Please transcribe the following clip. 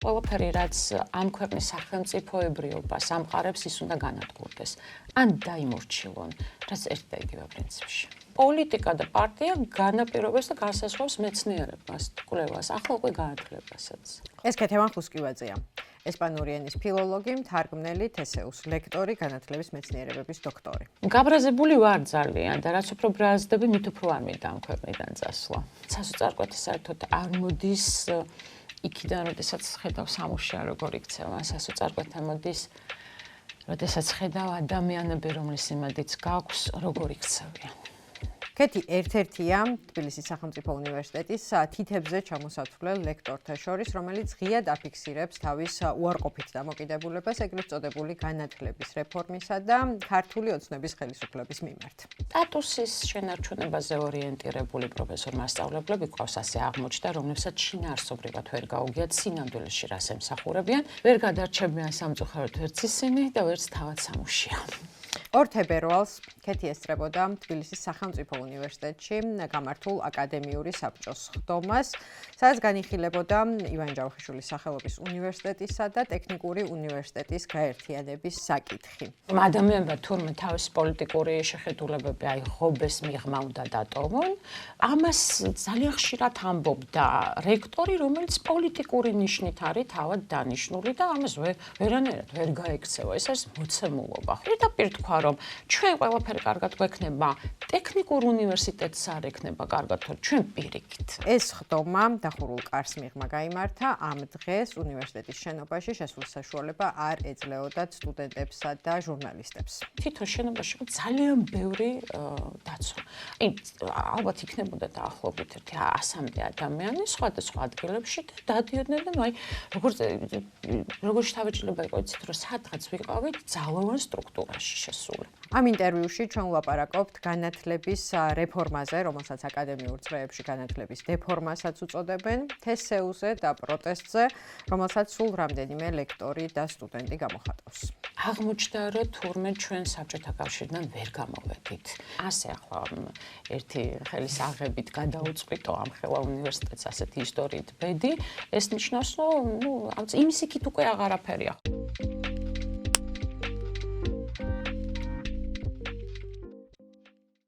ყველაფერი, რაც ამ ქვეყნის სახელმწიფოებრიობას ამყარებს, ის უნდა განადგურდეს. ან დაიმორჩილონ, რაც ერთ და იგივე პრინციპში. პოლიტიკა და პარტია განაპირობებს და განსაზღვრავს მეცნიერებას, კვლევას, ახლა უკვე განათლებასაც. ეს ქეთევან ხუსკივაძეა. ესპანური ენის ფილოლოგი, მთარგმნელი, თესეუს ლექტორი, განათლების მეცნიერებების დოქტორი. გაბრაზებული ვარ ძალიან და რაც უფრო ბრაზდები, მით უფრო არ მინდა ამ ქვეყნიდან წასვლა. სასოწარკვეთი საერთოდ არ მოდის იქიდან, როდესაც ხედავ სამუშია როგორ იქცევა, სასოწარკვეთთან მოდის, როდესაც ხედავ ადამიანები, რომლის იმედიც გაქვს, როგორ იქცევიან. ქეთი ერთ-ერთია თბილისის სახელმწიფო უნივერსიტეტის თითებზე ჩამოსათვლელ ლექტორთა შორის, რომელიც ღიად აფიქსირებს თავის უარყოფით დამოკიდებულებას ეგრეთ წოდებული განათლების რეფორმისა და ქართული ოცნების ხელისუფლების მიმართ. სტატუსის შენარჩუნებაზე ორიენტირებული პროფესორ-მასწავლებლები ყავს, ასე აღმოჩნდა, რომლებსაც შინაარსობრივად ვერ გაუგიათ სინამდვილეში რას ემსახურებიან, ვერ გადარჩებიან სამწუხაროდ ვერც ისინი და ვერც თავად სამუშია. 2 თებერვალს ქეთი ესწრებოდა თბილისის სახელმწიფო უნივერსიტეტში გამართულ აკადემიური საბჭოს ხდომას, სადაც განიხილებოდა ივანე ჯავახიშვილის სახელობის უნივერსიტეტისა და ტექნიკური უნივერსიტეტის გაერთიანების საკითხი. ადამიანებმა თურმე თავისი პოლიტიკური შეხედულებები ღობეს მიღმა უნდა დატოვონ, ამას ძალიან ხშირად ამბობდა რექტორი, რომელიც პოლიტიკური ნიშნით არის თავად დანიშნული და ამას ვერანაირად ვერ გაექცევა. ეს არის მოცემულობა. პირდაპირ თქვა, რომ ჩვენ ყველაფერი კარგად გვექნება, ტექნიკურ უნივერსიტეტს არ ექნება კარგად, ჩვენ პირიქით. ეს ხდომა დახურულ კარს მიღმა გაიმართა, ამ დღეს უნივერსიტეტის შენობაში შესვლის საშუალება არ ეძლეოდათ სტუდენტებსა და ჟურნალისტებს. თვითონ შენობაში ძალიან ბევრი დაცვა. ალბათ იქნებოდა დაახლოებით 100-მდე ადამიანი სხვადასხვა ადგილებში და დადიოდნენ და როგორც თავეჭილება იყო, იცით, რომ სადღაც ვიყავით ძალოვან სტრუქტურაში შესული. ამ ინტერვიუში ჩვენ ვლაპარაკობთ განათლების რეფორმაზე, რომელსაც აკადემიურ წრეებში განათლების დეფორმასაც უწოდებენ, თესეუზე და პროტესტზე, რომელსაც სულ რამდენიმე ლექტორი და სტუდენტი გამოხატავს. აღმოჩნდა, რომ თურმე ჩვენ საბჭოთა კავშირიდან ვერ გამოვედით. ასე ახლა ერთი ხელის აღებით გადაუწყვიტო ამ ხელა უნივერსიტეტს ასეთი ისტორიით ბედი, ეს ნიშნავს, რომ იმის იქით უკვე აღარაფერია.